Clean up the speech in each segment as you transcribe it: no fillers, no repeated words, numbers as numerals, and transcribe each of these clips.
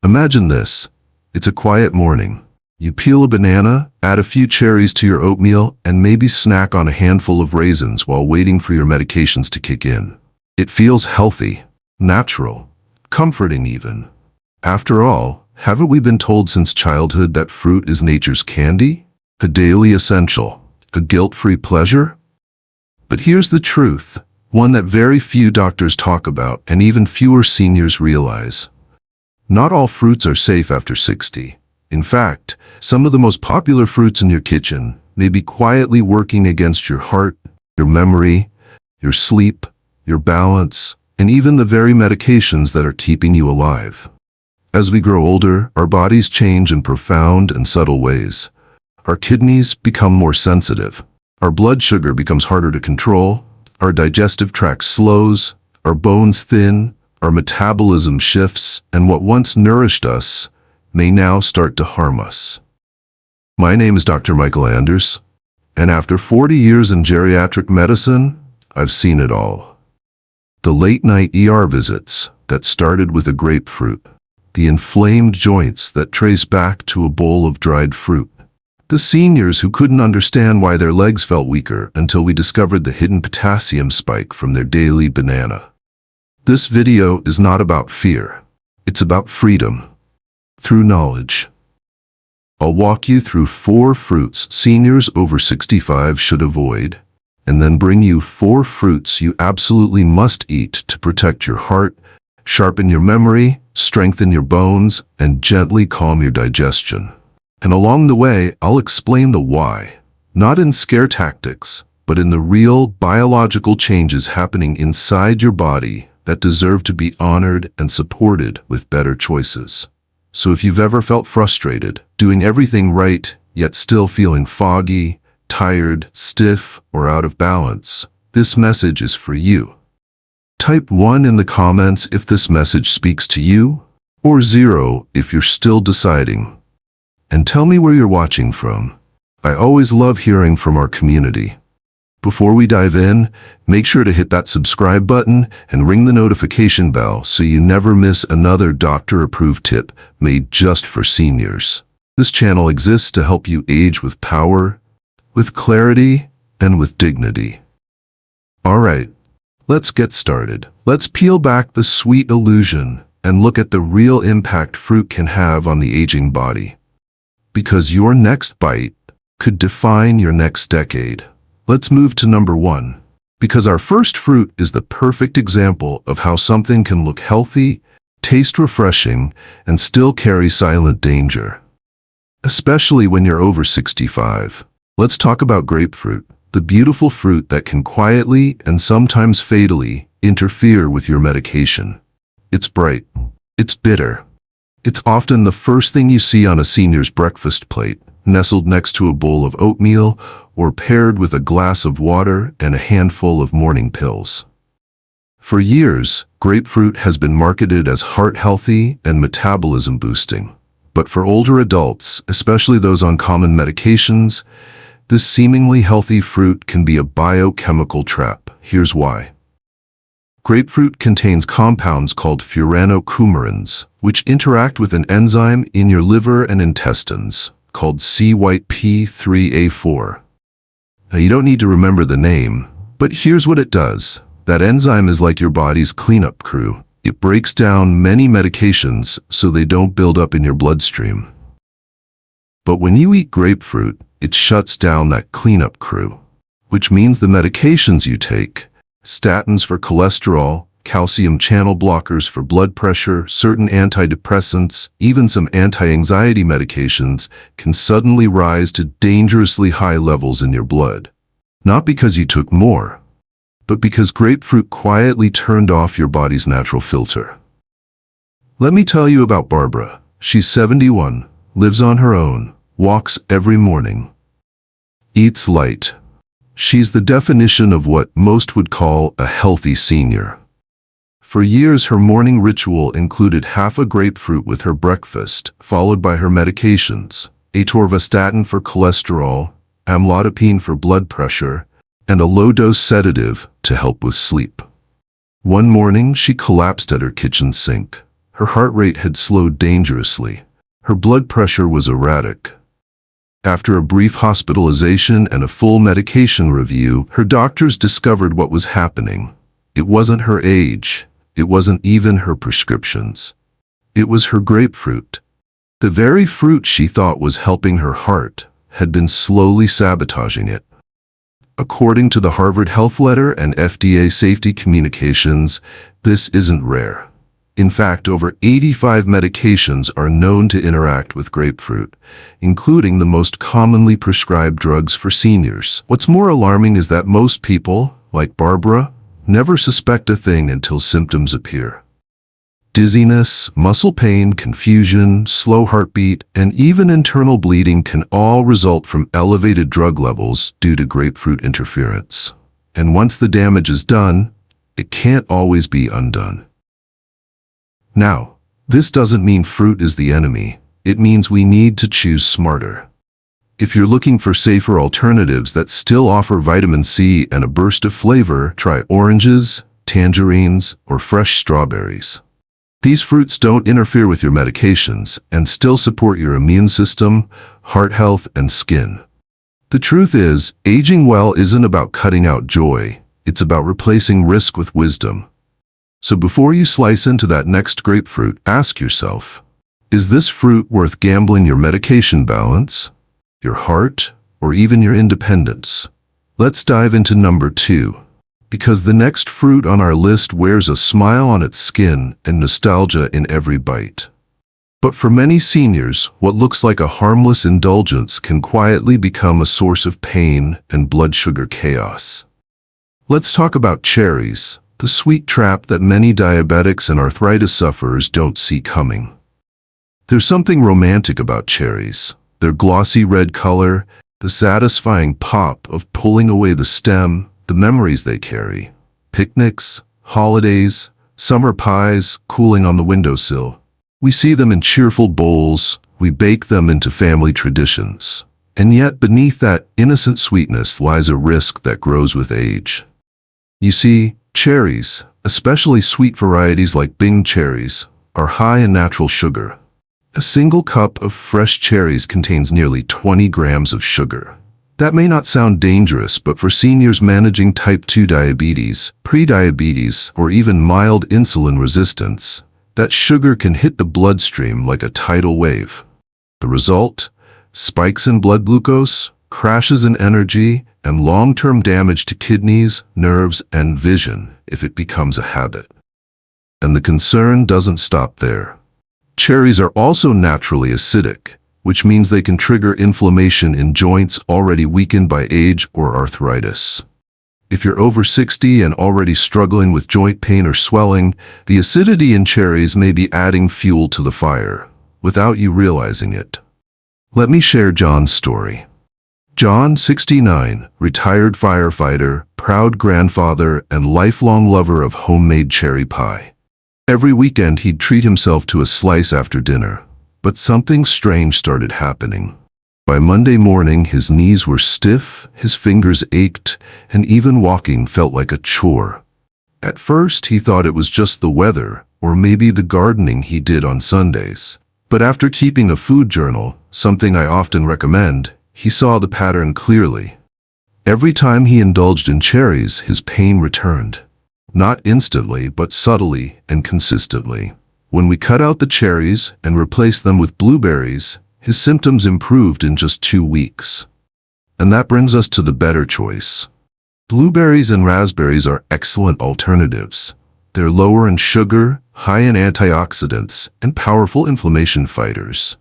Imagine this. It's a quiet morning. You peel a banana, add a few cherries to your oatmeal, and maybe snack on a handful of raisins while waiting for your medications to kick in. It feels healthy, natural, comforting even. After all, haven't we been told since childhood that fruit is nature's candy? A daily essential, a guilt-free pleasure? But here's the truth, one that very few doctors talk about and even fewer seniors realize. Not all fruits are safe after 60. In fact, some of the most popular fruits in your kitchen may be quietly working against your heart, your memory, your sleep, your balance, and even the very medications that are keeping you alive. As we grow older, our bodies change in profound and subtle ways. Our kidneys become more sensitive. Our blood sugar becomes harder to control. Our digestive tract slows. Our bones thin. Our metabolism shifts. And what once nourished us may now start to harm us. My name is Dr. Michael Anders, and after 40 years in geriatric medicine, I've seen it all. The late-night ER visits that started with a grapefruit, the inflamed joints that trace back to a bowl of dried fruit, the seniors who couldn't understand why their legs felt weaker until we discovered the hidden potassium spike from their daily banana. This video is not about fear, it's about freedom. Through knowledge. I'll walk you through 4 fruits seniors over 65 should avoid, and then bring you 4 fruits you absolutely must eat to protect your heart, sharpen your memory, strengthen your bones, and gently calm your digestion. And along the way, I'll explain the why, not in scare tactics, but in the real biological changes happening inside your body that deserve to be honored and supported with better choices. So if you've ever felt frustrated, doing everything right, yet still feeling foggy, tired, stiff, or out of balance, this message is for you. Type 1 in the comments if this message speaks to you, or 0 if you're still deciding. And tell me where you're watching from. I always love hearing from our community. Before we dive in, make sure to hit that subscribe button and ring the notification bell so you never miss another doctor-approved tip made just for seniors. This channel exists to help you age with power, with clarity, and with dignity. Alright, let's get started. Let's peel back the sweet illusion and look at the real impact fruit can have on the aging body. Because your next bite could define your next decade. Let's move to number 1, because our first fruit is the perfect example of how something can look healthy, taste refreshing, and still carry silent danger. Especially when you're over 65. Let's talk about grapefruit, the beautiful fruit that can quietly and sometimes fatally interfere with your medication. It's bright. It's bitter. It's often the first thing you see on a senior's breakfast plate, nestled next to a bowl of oatmeal, or paired with a glass of water and a handful of morning pills. For years, grapefruit has been marketed as heart-healthy and metabolism-boosting. But for older adults, especially those on common medications, this seemingly healthy fruit can be a biochemical trap. Here's why. Grapefruit contains compounds called furanocoumarins, which interact with an enzyme in your liver and intestines, called CYP3A4. Now, you don't need to remember the name, but here's what it does. That enzyme is like your body's cleanup crew. It breaks down many medications so they don't build up in your bloodstream. But when you eat grapefruit, it shuts down that cleanup crew, which means the medications you take, statins for cholesterol, calcium channel blockers for blood pressure, certain antidepressants, even some anti-anxiety medications, can suddenly rise to dangerously high levels in your blood. Not because you took more, but because grapefruit quietly turned off your body's natural filter. Let me tell you about Barbara. She's 71, lives on her own, walks every morning, eats light. She's the definition of what most would call a healthy senior. For years, her morning ritual included half a grapefruit with her breakfast, followed by her medications, atorvastatin for cholesterol, amlodipine for blood pressure, and a low-dose sedative to help with sleep. One morning, she collapsed at her kitchen sink. Her heart rate had slowed dangerously. Her blood pressure was erratic. After a brief hospitalization and a full medication review, her doctors discovered what was happening. It wasn't her age. It wasn't even her prescriptions. It was her grapefruit. The very fruit she thought was helping her heart had been slowly sabotaging it. According to the Harvard Health Letter and FDA Safety Communications, this isn't rare. In fact, over 85 medications are known to interact with grapefruit, including the most commonly prescribed drugs for seniors. What's more alarming is that most people, like Barbara, never suspect a thing until symptoms appear. Dizziness, muscle pain, confusion, slow heartbeat, and even internal bleeding can all result from elevated drug levels due to grapefruit interference. And once the damage is done, it can't always be undone. Now, this doesn't mean fruit is the enemy. It means we need to choose smarter. If you're looking for safer alternatives that still offer vitamin C and a burst of flavor, try oranges, tangerines, or fresh strawberries. These fruits don't interfere with your medications and still support your immune system, heart health, and skin. The truth is, aging well isn't about cutting out joy. It's about replacing risk with wisdom. So before you slice into that next grapefruit, ask yourself, is this fruit worth gambling your medication balance, your heart, or even your independence? Let's dive into number 2. Because the next fruit on our list wears a smile on its skin and nostalgia in every bite. But for many seniors, what looks like a harmless indulgence can quietly become a source of pain and blood sugar chaos. Let's talk about cherries, the sweet trap that many diabetics and arthritis sufferers don't see coming. There's something romantic about cherries. Their glossy red color, the satisfying pop of pulling away the stem, the memories they carry. Picnics, holidays, summer pies cooling on the windowsill. We see them in cheerful bowls, we bake them into family traditions. And yet beneath that innocent sweetness lies a risk that grows with age. You see, cherries, especially sweet varieties like Bing cherries, are high in natural sugar. A single cup of fresh cherries contains nearly 20 grams of sugar. That may not sound dangerous, but for seniors managing type 2 diabetes, prediabetes, or even mild insulin resistance, that sugar can hit the bloodstream like a tidal wave. The result? Spikes in blood glucose, crashes in energy, and long-term damage to kidneys, nerves, and vision if it becomes a habit. And the concern doesn't stop there. Cherries are also naturally acidic, which means they can trigger inflammation in joints already weakened by age or arthritis. If you're over 60 and already struggling with joint pain or swelling, the acidity in cherries may be adding fuel to the fire, without you realizing it. Let me share John's story. John, 69, retired firefighter, proud grandfather, and lifelong lover of homemade cherry pie. Every weekend he'd treat himself to a slice after dinner, but something strange started happening. By Monday morning, his knees were stiff, his fingers ached, and even walking felt like a chore. At first, he thought it was just the weather, or maybe the gardening he did on Sundays. But after keeping a food journal, something I often recommend, he saw the pattern clearly. Every time he indulged in cherries, his pain returned. Not instantly, but subtly and consistently. When we cut out the cherries and replaced them with blueberries, his symptoms improved in just 2 weeks. And that brings us to the better choice. Blueberries and raspberries are excellent alternatives. They're lower in sugar, high in antioxidants, and powerful inflammation fighters.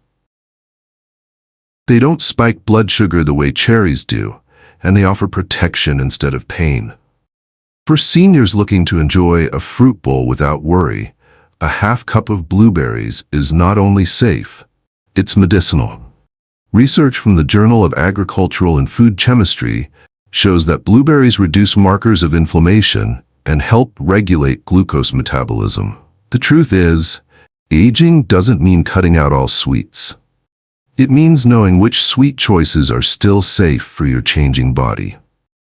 They don't spike blood sugar the way cherries do, and they offer protection instead of pain. For seniors looking to enjoy a fruit bowl without worry, a half cup of blueberries is not only safe, it's medicinal. Research from the Journal of Agricultural and Food Chemistry shows that blueberries reduce markers of inflammation and help regulate glucose metabolism. The truth is, aging doesn't mean cutting out all sweets. It means knowing which sweet choices are still safe for your changing body.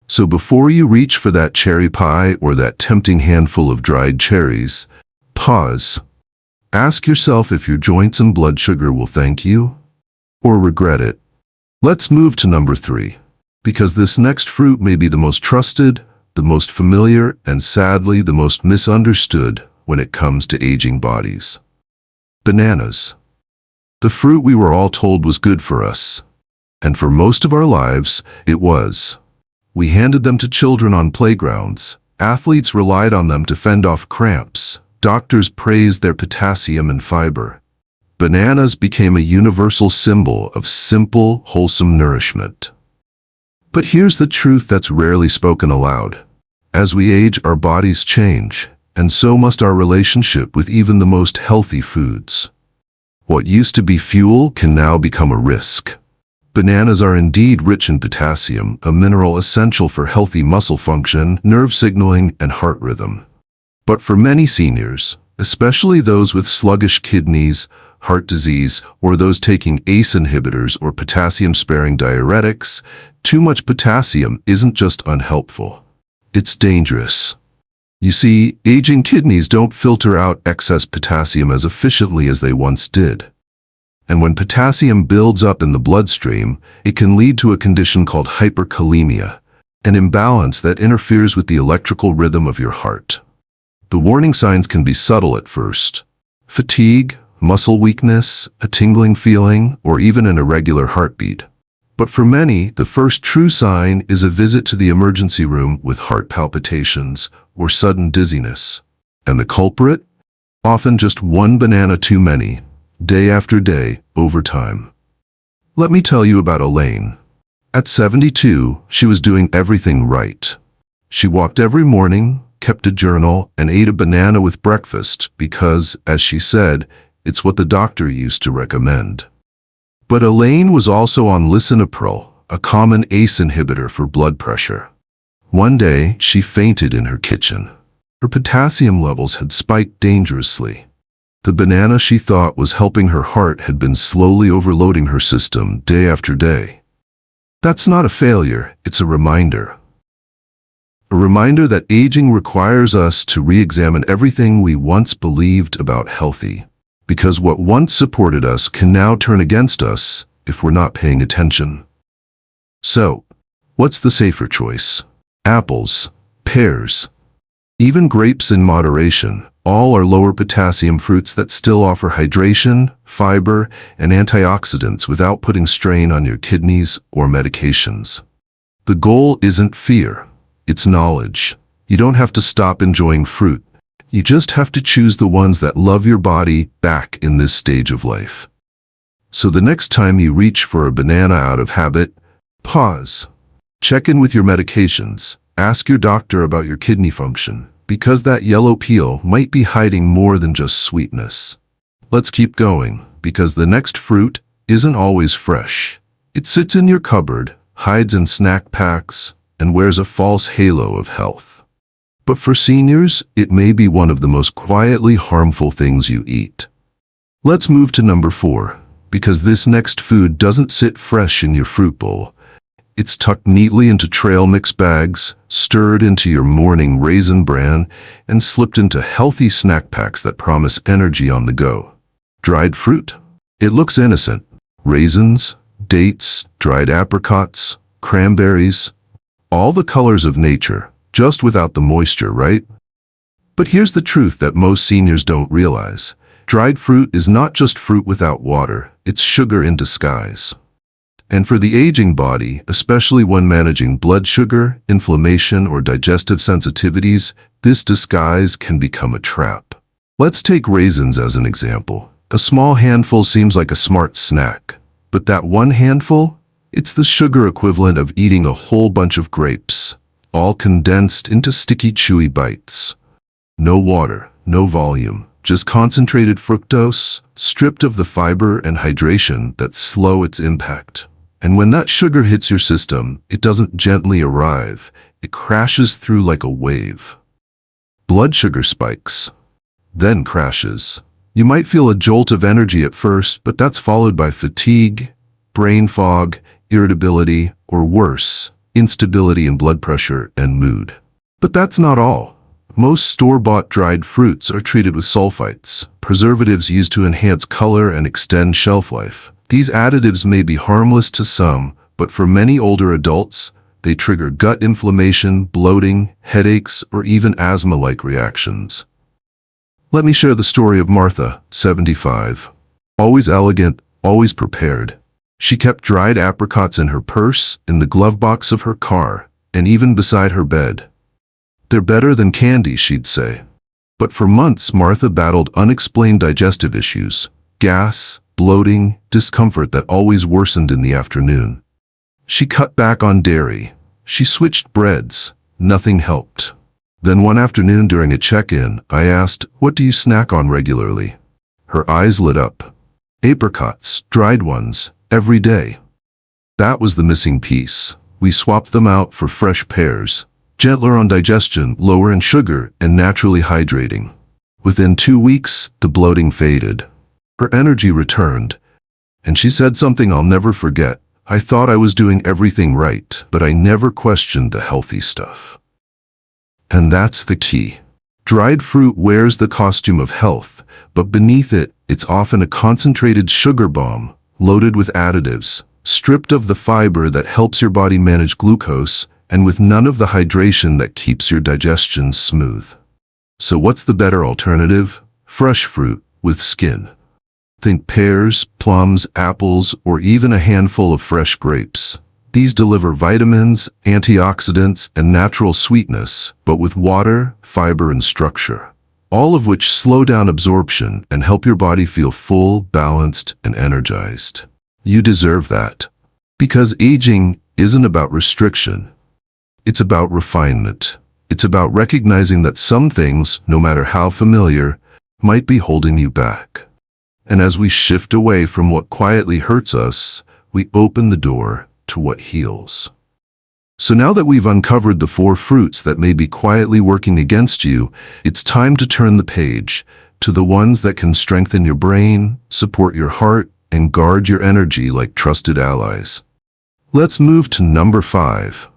So before you reach for that cherry pie or that tempting handful of dried cherries, pause. Ask yourself if your joints and blood sugar will thank you or regret it. Let's move to number 3, because this next fruit may be the most trusted, the most familiar, and sadly the most misunderstood when it comes to aging bodies. Bananas. The fruit we were all told was good for us. And for most of our lives, it was. We handed them to children on playgrounds. Athletes relied on them to fend off cramps. Doctors praised their potassium and fiber. Bananas became a universal symbol of simple, wholesome nourishment. But here's the truth that's rarely spoken aloud. As we age, our bodies change, and so must our relationship with even the most healthy foods. What used to be fuel can now become a risk. Bananas are indeed rich in potassium, a mineral essential for healthy muscle function, nerve signaling, and heart rhythm. But for many seniors, especially those with sluggish kidneys, heart disease, or those taking ACE inhibitors or potassium-sparing diuretics, too much potassium isn't just unhelpful. It's dangerous. You see, aging kidneys don't filter out excess potassium as efficiently as they once did. And when potassium builds up in the bloodstream, it can lead to a condition called hyperkalemia, an imbalance that interferes with the electrical rhythm of your heart. The warning signs can be subtle at first: fatigue, muscle weakness, a tingling feeling, or even an irregular heartbeat. But for many, the first true sign is a visit to the emergency room with heart palpitations or sudden dizziness. And the culprit? Often just one banana too many, day after day, over time. Let me tell you about Elaine. At 72, she was doing everything right. She walked every morning, kept a journal, and ate a banana with breakfast because, as she said, it's what the doctor used to recommend. But Elaine was also on lisinopril, a common ACE inhibitor for blood pressure. One day, she fainted in her kitchen. Her potassium levels had spiked dangerously. The banana she thought was helping her heart had been slowly overloading her system day after day. That's not a failure, it's a reminder. A reminder that aging requires us to re-examine everything we once believed about healthy. Because what once supported us can now turn against us if we're not paying attention. So, what's the safer choice? Apples, pears, even grapes in moderation, all are lower potassium fruits that still offer hydration, fiber, and antioxidants without putting strain on your kidneys or medications. The goal isn't fear, it's knowledge. You don't have to stop enjoying fruit. You just have to choose the ones that love your body back in this stage of life. So the next time you reach for a banana out of habit, pause. Check in with your medications. Ask your doctor about your kidney function, because that yellow peel might be hiding more than just sweetness. Let's keep going, because the next fruit isn't always fresh. It sits in your cupboard, hides in snack packs, and wears a false halo of health. But for seniors, it may be one of the most quietly harmful things you eat. Let's move to number 4, because this next food doesn't sit fresh in your fruit bowl. It's tucked neatly into trail mix bags, stirred into your morning raisin bran, and slipped into healthy snack packs that promise energy on the go. Dried fruit? It looks innocent. Raisins, dates, dried apricots, cranberries, all the colors of nature. Just without the moisture, right? But here's the truth that most seniors don't realize. Dried fruit is not just fruit without water, it's sugar in disguise. And for the aging body, especially when managing blood sugar, inflammation, or digestive sensitivities, this disguise can become a trap. Let's take raisins as an example. A small handful seems like a smart snack, but that one handful? It's the sugar equivalent of eating a whole bunch of grapes, all condensed into sticky, chewy bites. No water, no volume, just concentrated fructose, stripped of the fiber and hydration that slow its impact. And when that sugar hits your system, it doesn't gently arrive, it crashes through like a wave. Blood sugar spikes, then crashes. You might feel a jolt of energy at first, but that's followed by fatigue, brain fog, irritability, or worse, instability in blood pressure and mood. But that's not all. Most store-bought dried fruits are treated with sulfites, preservatives used to enhance color and extend shelf life. These additives may be harmless to some, but for many older adults, they trigger gut inflammation, bloating, headaches, or even asthma-like reactions. Let me share the story of Martha, 75. Always elegant, always prepared. She kept dried apricots in her purse, in the glove box of her car, and even beside her bed. They're better than candy, she'd say. But for months, Martha battled unexplained digestive issues, gas, bloating, discomfort that always worsened in the afternoon. She cut back on dairy. She switched breads. Nothing helped. Then one afternoon during a check-in, I asked, "What do you snack on regularly?" Her eyes lit up. Apricots, dried ones, every day. That was the missing piece. We swapped them out for fresh pears, gentler on digestion, lower in sugar, and naturally hydrating. Within 2 weeks, the bloating faded. Her energy returned, and she said something I'll never forget. "I thought I was doing everything right, but I never questioned the healthy stuff." And that's the key. Dried fruit wears the costume of health, but beneath it, it's often a concentrated sugar bomb, loaded with additives, stripped of the fiber that helps your body manage glucose, and with none of the hydration that keeps your digestion smooth. So what's the better alternative? Fresh fruit with skin. Think pears, plums, apples, or even a handful of fresh grapes. These deliver vitamins, antioxidants, and natural sweetness, but with water, fiber, and structure, all of which slow down absorption and help your body feel full, balanced, and energized. You deserve that. Because aging isn't about restriction. It's about refinement. It's about recognizing that some things, no matter how familiar, might be holding you back. And as we shift away from what quietly hurts us, we open the door to what heals. So now that we've uncovered the 4 fruits that may be quietly working against you, it's time to turn the page to the ones that can strengthen your brain, support your heart, and guard your energy like trusted allies. Let's move to number 5.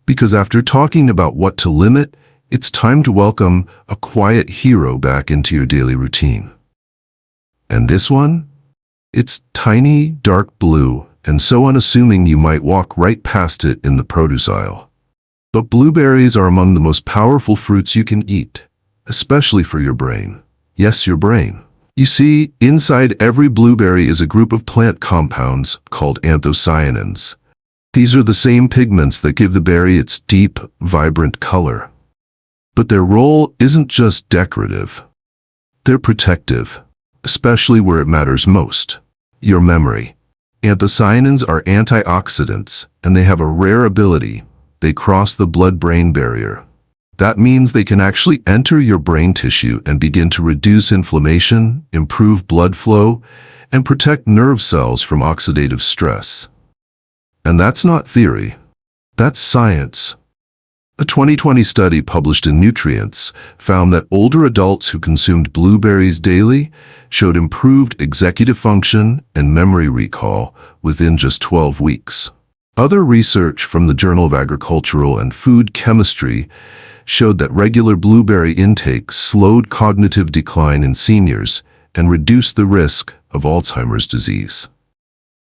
Because after talking about what to limit, it's time to welcome a quiet hero back into your daily routine. And this one? It's tiny, dark blue, and so unassuming you might walk right past it in the produce aisle. But blueberries are among the most powerful fruits you can eat, especially for your brain. Yes, your brain. You see, inside every blueberry is a group of plant compounds called anthocyanins. These are the same pigments that give the berry its deep, vibrant color. But their role isn't just decorative. They're protective, especially where it matters most: your memory. Anthocyanins are antioxidants, and they have a rare ability. They cross the blood-brain barrier. That means they can actually enter your brain tissue and begin to reduce inflammation, improve blood flow, and protect nerve cells from oxidative stress. And that's not theory. That's science. A 2020 study published in Nutrients found that older adults who consumed blueberries daily showed improved executive function and memory recall within just 12 weeks. Other research from the Journal of Agricultural and Food Chemistry showed that regular blueberry intake slowed cognitive decline in seniors and reduced the risk of Alzheimer's disease.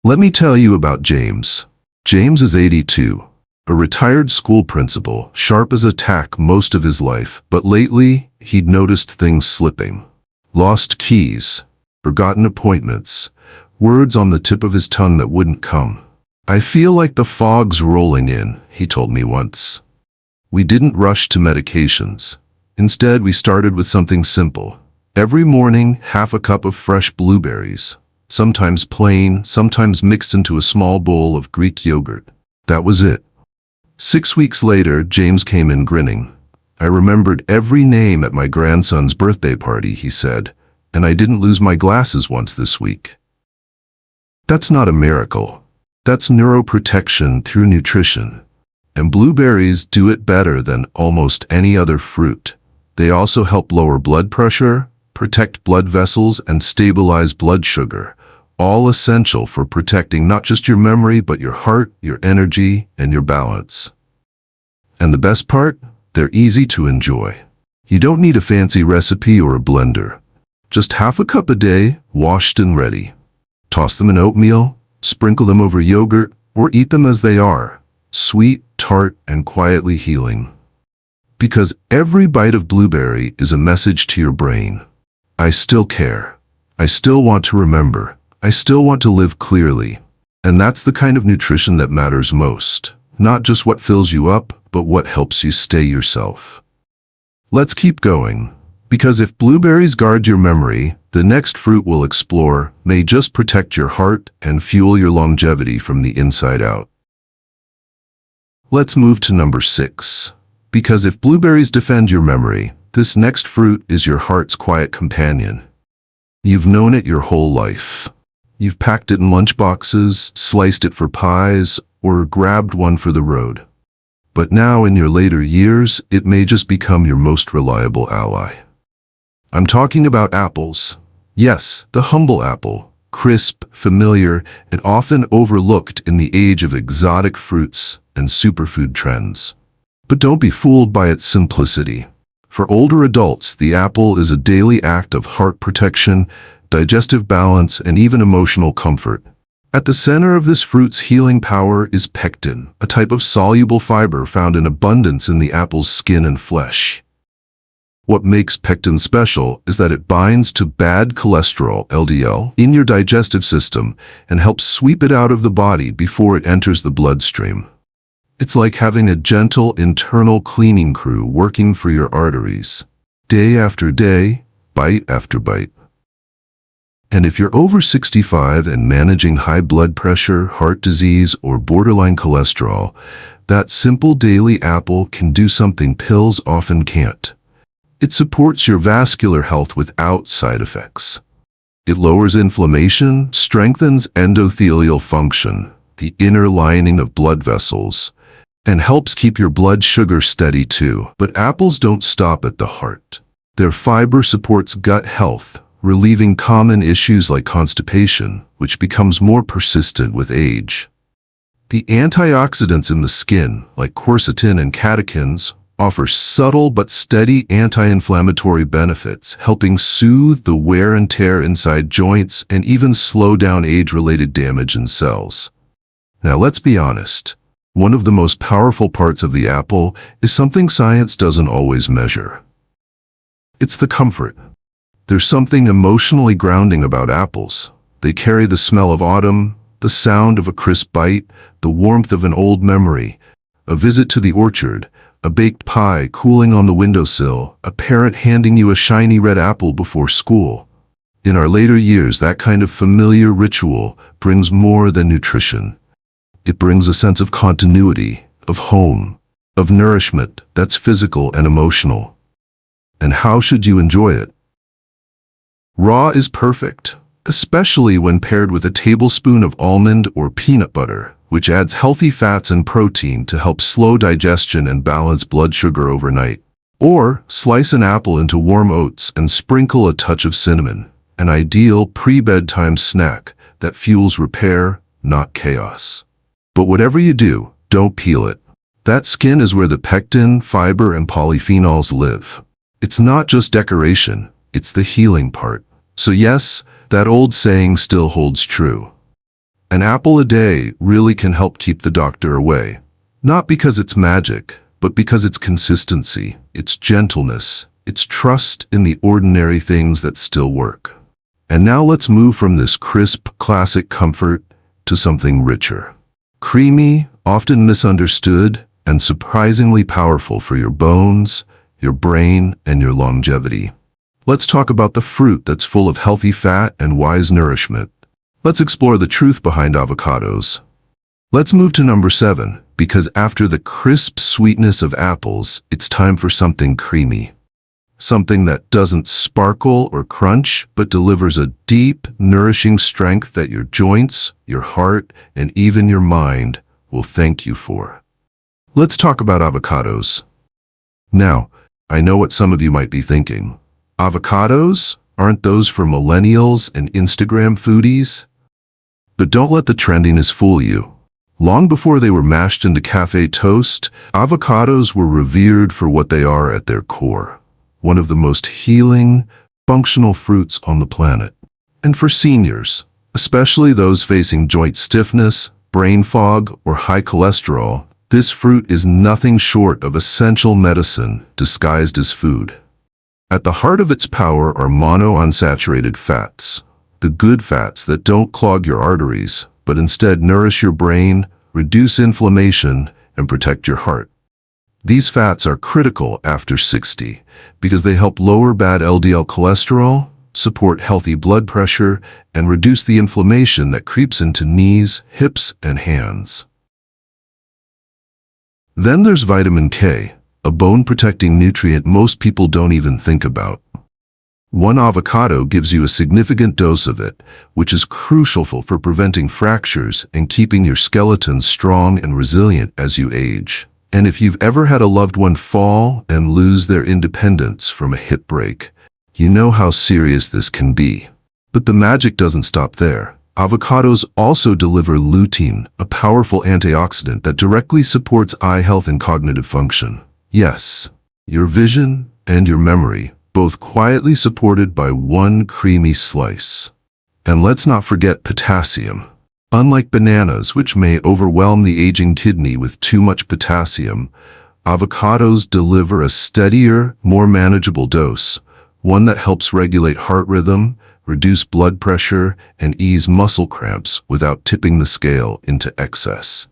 Let me tell you about James. James is 82. A retired school principal, sharp as a tack most of his life, but lately he'd noticed things slipping. Lost keys, forgotten appointments, words on the tip of his tongue that wouldn't come. "I feel like the fog's rolling in," he told me once. We didn't rush to medications. Instead, we started with something simple. Every morning, half a cup of fresh blueberries, sometimes plain, sometimes mixed into a small bowl of Greek yogurt. That was it. 6 weeks later, James came in grinning. "I remembered every name at my grandson's birthday party," he said, "and I didn't lose my glasses once this week." That's not a miracle. That's neuroprotection through nutrition. And blueberries do it better than almost any other fruit. They also help lower blood pressure, protect blood vessels, and stabilize blood sugar, all essential for protecting not just your memory, but your heart, your energy, and your balance. And the best part? They're easy to enjoy. You don't need a fancy recipe or a blender. Just half a cup a day, washed and ready. Toss them in oatmeal, sprinkle them over yogurt, or eat them as they are, sweet, tart, and quietly healing. Because every bite of blueberry is a message to your brain. I still care. I still want to remember. I still want to live clearly. And that's the kind of nutrition that matters most. Not just what fills you up, but what helps you stay yourself. Let's keep going. Because if blueberries guard your memory, the next fruit we'll explore may just protect your heart and fuel your longevity from the inside out. Let's move to number 6. Because if blueberries defend your memory, this next fruit is your heart's quiet companion. You've known it your whole life. You've packed it in lunchboxes, sliced it for pies, or grabbed one for the road. But now in your later years, it may just become your most reliable ally. I'm talking about apples. Yes, the humble apple, crisp, familiar, and often overlooked in the age of exotic fruits and superfood trends. But don't be fooled by its simplicity. For older adults, the apple is a daily act of heart protection, digestive balance, and even emotional comfort. At the center of this fruit's healing power is pectin, a type of soluble fiber found in abundance in the apple's skin and flesh. What makes pectin special is that it binds to bad cholesterol, LDL, in your digestive system and helps sweep it out of the body before it enters the bloodstream. It's like having a gentle internal cleaning crew working for your arteries, day after day, bite after bite. And if you're over 65 and managing high blood pressure, heart disease, or borderline cholesterol, that simple daily apple can do something pills often can't. It supports your vascular health without side effects. It lowers inflammation, strengthens endothelial function, the inner lining of blood vessels, and helps keep your blood sugar steady too. But apples don't stop at the heart. Their fiber supports gut health, relieving common issues like constipation, which becomes more persistent with age. The antioxidants in the skin, like quercetin and catechins, offer subtle but steady anti-inflammatory benefits, helping soothe the wear and tear inside joints and even slow down age-related damage in cells. Now let's be honest. One of the most powerful parts of the apple is something science doesn't always measure. It's the comfort. There's something emotionally grounding about apples. They carry the smell of autumn, the sound of a crisp bite, the warmth of an old memory, a visit to the orchard, a baked pie cooling on the windowsill, a parent handing you a shiny red apple before school. In our later years, that kind of familiar ritual brings more than nutrition. It brings a sense of continuity, of home, of nourishment that's physical and emotional. And how should you enjoy it? Raw is perfect, especially when paired with a tablespoon of almond or peanut butter, which adds healthy fats and protein to help slow digestion and balance blood sugar overnight. Or slice an apple into warm oats and sprinkle a touch of cinnamon, an ideal pre-bedtime snack that fuels repair, not chaos. But whatever you do, don't peel it. That skin is where the pectin, fiber, and polyphenols live. It's not just decoration, it's the healing part. So yes, that old saying still holds true. An apple a day really can help keep the doctor away. Not because it's magic, but because it's consistency, it's gentleness, it's trust in the ordinary things that still work. And now let's move from this crisp, classic comfort to something richer. Creamy, often misunderstood, and surprisingly powerful for your bones, your brain, and your longevity. Let's talk about the fruit that's full of healthy fat and wise nourishment. Let's explore the truth behind avocados. Let's move to number 7, because after the crisp sweetness of apples, it's time for something creamy. Something that doesn't sparkle or crunch, but delivers a deep, nourishing strength that your joints, your heart, and even your mind will thank you for. Let's talk about avocados. Now, I know what some of you might be thinking. Avocados? Aren't those for millennials and Instagram foodies? But don't let the trendiness fool you. Long before they were mashed into cafe toast, avocados were revered for what they are at their core. one of the most healing, functional fruits on the planet. And for seniors, especially those facing joint stiffness, brain fog, or high cholesterol, this fruit is nothing short of essential medicine disguised as food. At the heart of its power are monounsaturated fats, the good fats that don't clog your arteries, but instead nourish your brain, reduce inflammation, and protect your heart. These fats are critical after 60 because they help lower bad LDL cholesterol, support healthy blood pressure, and reduce the inflammation that creeps into knees, hips, and hands. Then there's vitamin K, a bone-protecting nutrient most people don't even think about. One avocado gives you a significant dose of it, which is crucial for preventing fractures and keeping your skeleton strong and resilient as you age. And if you've ever had a loved one fall and lose their independence from a hip break, you know how serious this can be. But the magic doesn't stop there. Avocados also deliver lutein, a powerful antioxidant that directly supports eye health and cognitive function. Yes, your vision and your memory, both quietly supported by one creamy slice. And let's not forget potassium. Unlike bananas, which may overwhelm the aging kidney with too much potassium, avocados deliver a steadier, more manageable dose, one that helps regulate heart rhythm, reduce blood pressure, and ease muscle cramps without tipping the scale into excess.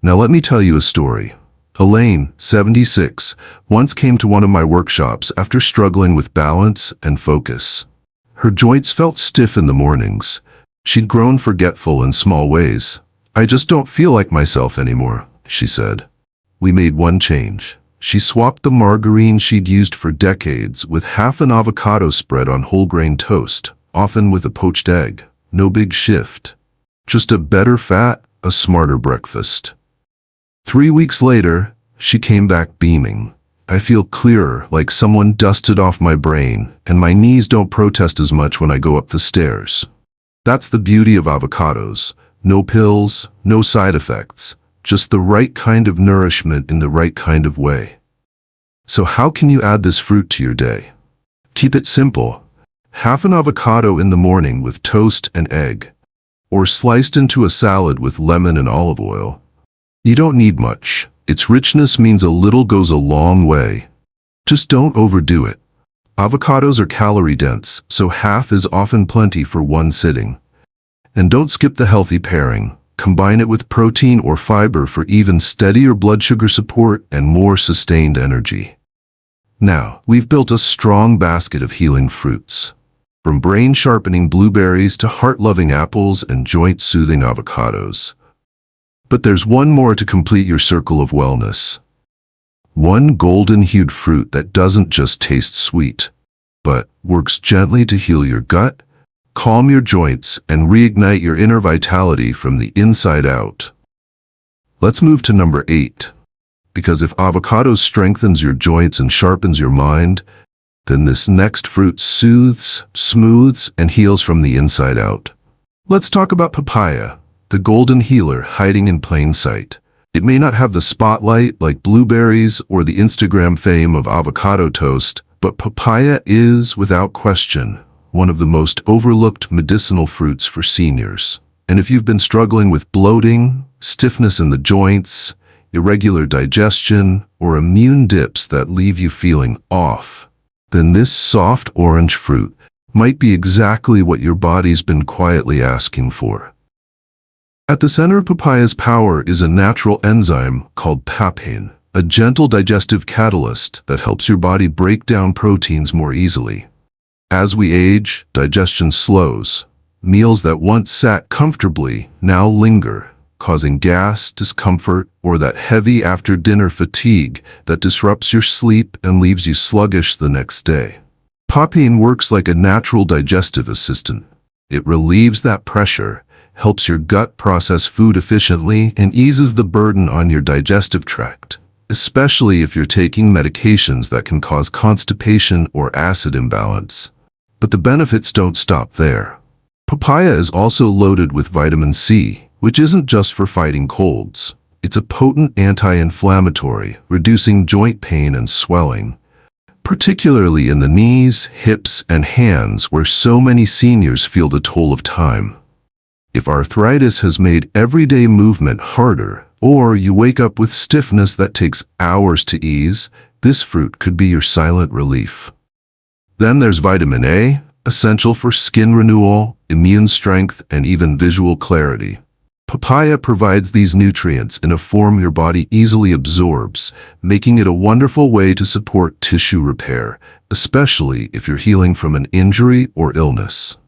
Now let me tell you a story. Elaine, 76, once came to one of my workshops after struggling with balance and focus. Her joints felt stiff in the mornings. She'd grown forgetful in small ways. "I just don't feel like myself anymore," she said. We made one change. She swapped the margarine she'd used for decades with half an avocado spread on whole grain toast, often with a poached egg. No big shift. Just a better fat, a smarter breakfast. 3 weeks later, she came back beaming. "I feel clearer, like someone dusted off my brain, and my knees don't protest as much when I go up the stairs." That's the beauty of avocados. No pills, no side effects, just the right kind of nourishment in the right kind of way. So how can you add this fruit to your day? Keep it simple. Half an avocado in the morning with toast and egg, or sliced into a salad with lemon and olive oil. You don't need much. Its richness means a little goes a long way. Just don't overdo it. Avocados are calorie-dense, so half is often plenty for one sitting. And don't skip the healthy pairing. Combine it with protein or fiber for even steadier blood sugar support and more sustained energy. Now, we've built a strong basket of healing fruits. From brain-sharpening blueberries to heart-loving apples and joint-soothing avocados. But there's one more to complete your circle of wellness. One golden-hued fruit that doesn't just taste sweet, but works gently to heal your gut, calm your joints, and reignite your inner vitality from the inside out. Let's move to number 8. Because if avocados strengthens your joints and sharpens your mind, then this next fruit soothes, smooths, and heals from the inside out. Let's talk about papaya, the golden healer hiding in plain sight. It may not have the spotlight like blueberries or the Instagram fame of avocado toast, but papaya is, without question, one of the most overlooked medicinal fruits for seniors. And if you've been struggling with bloating, stiffness in the joints, irregular digestion, or immune dips that leave you feeling off, then this soft orange fruit might be exactly what your body's been quietly asking for. At the center of papaya's power is a natural enzyme called papain, a gentle digestive catalyst that helps your body break down proteins more easily. As we age, digestion slows. Meals that once sat comfortably now linger, causing gas, discomfort, or that heavy after-dinner fatigue that disrupts your sleep and leaves you sluggish the next day. Papain works like a natural digestive assistant. It relieves that pressure, helps your gut process food efficiently, and eases the burden on your digestive tract, especially if you're taking medications that can cause constipation or acid imbalance. But the benefits don't stop there. Papaya is also loaded with vitamin C, which isn't just for fighting colds. It's a potent anti-inflammatory, reducing joint pain and swelling. particularly in the knees, hips, and hands where so many seniors feel the toll of time. If arthritis has made everyday movement harder, or you wake up with stiffness that takes hours to ease, this fruit could be your silent relief. Then there's vitamin A, essential for skin renewal, immune strength, and even visual clarity. Papaya provides these nutrients in a form your body easily absorbs, making it a wonderful way to support tissue repair, especially if you're healing from an injury or illness.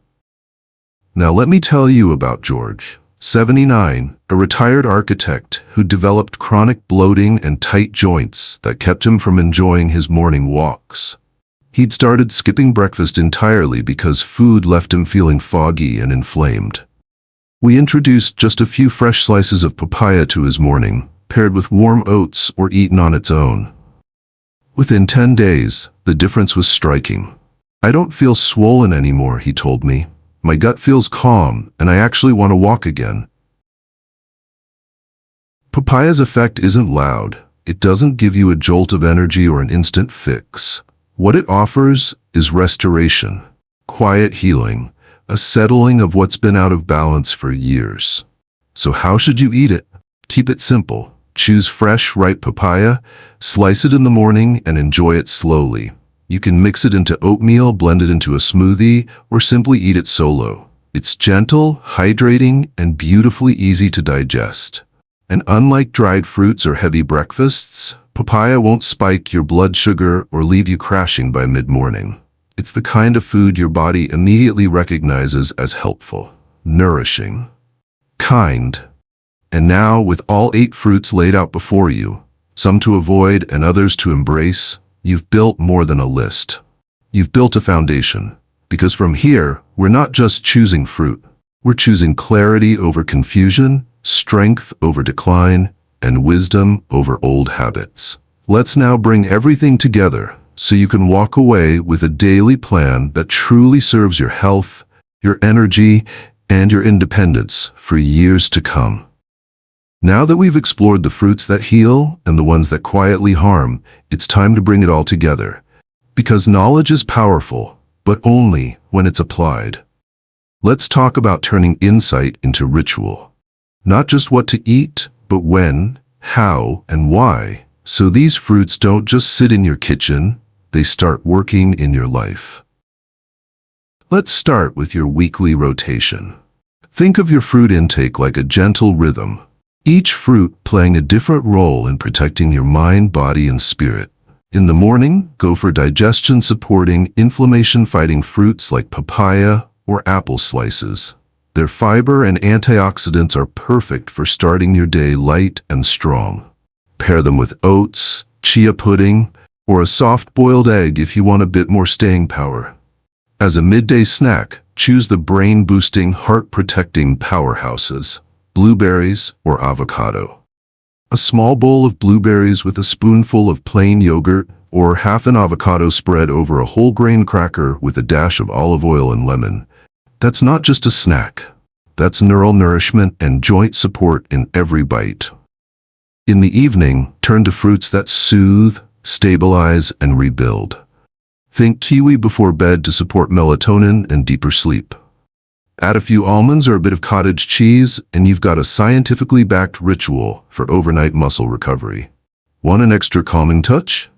Now let me tell you about George, 79, a retired architect who developed chronic bloating and tight joints that kept him from enjoying his morning walks. He'd started skipping breakfast entirely because food left him feeling foggy and inflamed. We introduced just a few fresh slices of papaya to his morning, paired with warm oats or eaten on its own. Within 10 days, the difference was striking. "I don't feel swollen anymore," he told me. "My gut feels calm, and I actually want to walk again." Papaya's effect isn't loud. It doesn't give you a jolt of energy or an instant fix. What it offers is restoration, quiet healing, a settling of what's been out of balance for years. So how should you eat it? Keep it simple. Choose fresh, ripe papaya, slice it in the morning, and enjoy it slowly. You can mix it into oatmeal, blend it into a smoothie, or simply eat it solo. It's gentle, hydrating, and beautifully easy to digest. And unlike dried fruits or heavy breakfasts, papaya won't spike your blood sugar or leave you crashing by mid-morning. It's the kind of food your body immediately recognizes as helpful, nourishing, kind. And now, with all 8 fruits laid out before you, some to avoid and others to embrace, you've built more than a list. You've built a foundation. Because from here, we're not just choosing fruit. We're choosing clarity over confusion, strength over decline, and wisdom over old habits. Let's now bring everything together so you can walk away with a daily plan that truly serves your health, your energy, and your independence for years to come. Now that we've explored the fruits that heal and the ones that quietly harm, it's time to bring it all together. Because knowledge is powerful, but only when it's applied. Let's talk about turning insight into ritual. Not just what to eat, but when, how, and why. So these fruits don't just sit in your kitchen, they start working in your life. Let's start with your weekly rotation. Think of your fruit intake like a gentle rhythm, each fruit playing a different role in protecting your mind, body, and spirit. In the morning, go for digestion-supporting, inflammation-fighting fruits like papaya or apple slices. Their fiber and antioxidants are perfect for starting your day light and strong. Pair them with oats, chia pudding, or a soft-boiled egg if you want a bit more staying power. As a midday snack, choose the brain-boosting, heart-protecting powerhouses, blueberries or avocado. A small bowl of blueberries with a spoonful of plain yogurt, or half an avocado spread over a whole grain cracker with a dash of olive oil and lemon. That's not just a snack. That's neural nourishment and joint support in every bite. In the evening, turn to fruits that soothe, stabilize, and rebuild. Think kiwi before bed to support melatonin and deeper sleep. Add a few almonds or a bit of cottage cheese, and you've got a scientifically backed ritual for overnight muscle recovery. Want an extra calming touch?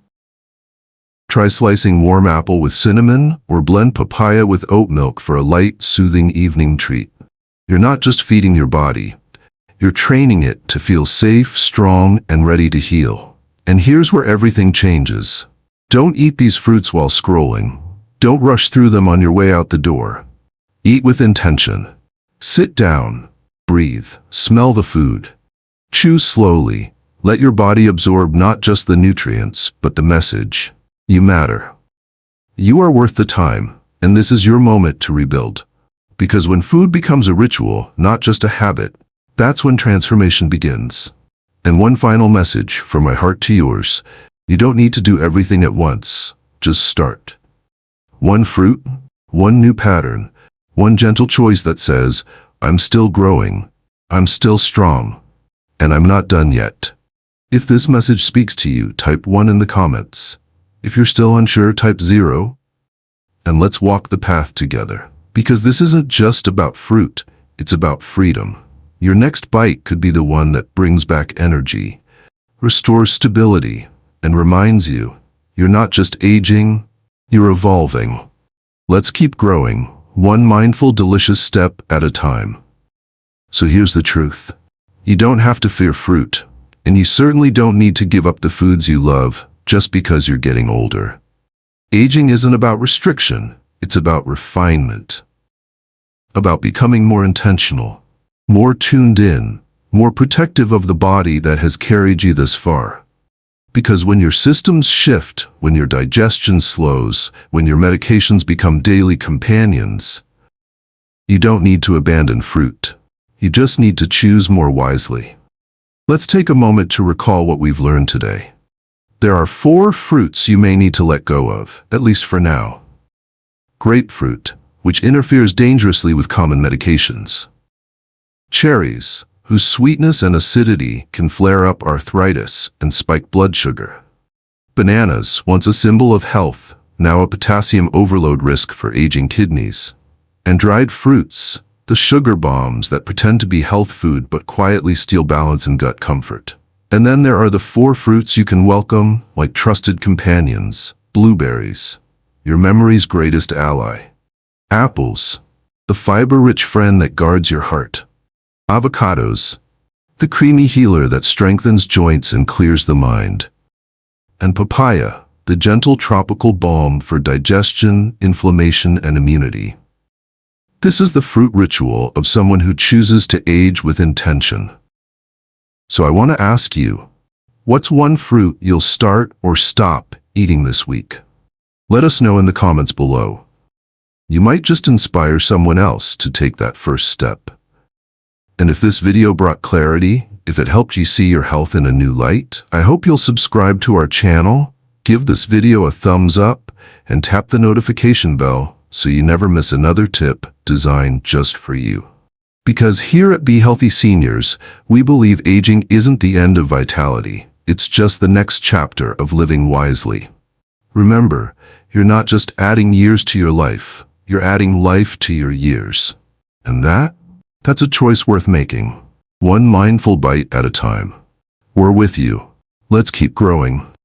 Try slicing warm apple with cinnamon, or blend papaya with oat milk for a light, soothing evening treat. You're not just feeding your body. You're training it to feel safe, strong, and ready to heal. And here's where everything changes. Don't eat these fruits while scrolling. Don't rush through them on your way out the door. Eat with intention. Sit down, breathe, smell the food. Chew slowly. Let your body absorb not just the nutrients, but the message. You matter. You are worth the time, and this is your moment to rebuild. Because when food becomes a ritual, not just a habit, that's when transformation begins. And one final message from my heart to yours. You don't need to do everything at once. Just start. One fruit, one new pattern, one gentle choice that says, I'm still growing, I'm still strong, and I'm not done yet. If this message speaks to you, type 1 in the comments. If you're still unsure, type 0. And let's walk the path together. Because this isn't just about fruit, it's about freedom. Your next bite could be the one that brings back energy, restores stability, and reminds you, you're not just aging, you're evolving. Let's keep growing, one mindful, delicious step at a time. So here's the truth. You don't have to fear fruit, and you certainly don't need to give up the foods you love just because you're getting older. Aging isn't about restriction, it's about refinement. About becoming more intentional, more tuned in, more protective of the body that has carried you this far. Because when your systems shift, when your digestion slows, when your medications become daily companions, you don't need to abandon fruit. You just need to choose more wisely. Let's take a moment to recall what we've learned today. There are 4 fruits you may need to let go of, at least for now. Grapefruit, which interferes dangerously with common medications. Cherries, whose sweetness and acidity can flare up arthritis and spike blood sugar. Bananas, once a symbol of health, now a potassium overload risk for aging kidneys. And dried fruits, the sugar bombs that pretend to be health food but quietly steal balance and gut comfort. And then there are the 4 fruits you can welcome like trusted companions. Blueberries, your memory's greatest ally. Apples, the fiber-rich friend that guards your heart. Avocados, the creamy healer that strengthens joints and clears the mind. And papaya, the gentle tropical balm for digestion, inflammation, and immunity. This is the fruit ritual of someone who chooses to age with intention. So I want to ask you, what's one fruit you'll start or stop eating this week? Let us know in the comments below. You might just inspire someone else to take that first step. And if this video brought clarity, if it helped you see your health in a new light, I hope you'll subscribe to our channel, give this video a thumbs up, and tap the notification bell so you never miss another tip designed just for you. Because here at Be Healthy Seniors, we believe aging isn't the end of vitality. It's just the next chapter of living wisely. Remember, you're not just adding years to your life, you're adding life to your years. And that's a choice worth making. One mindful bite at a time. We're with you. Let's keep growing.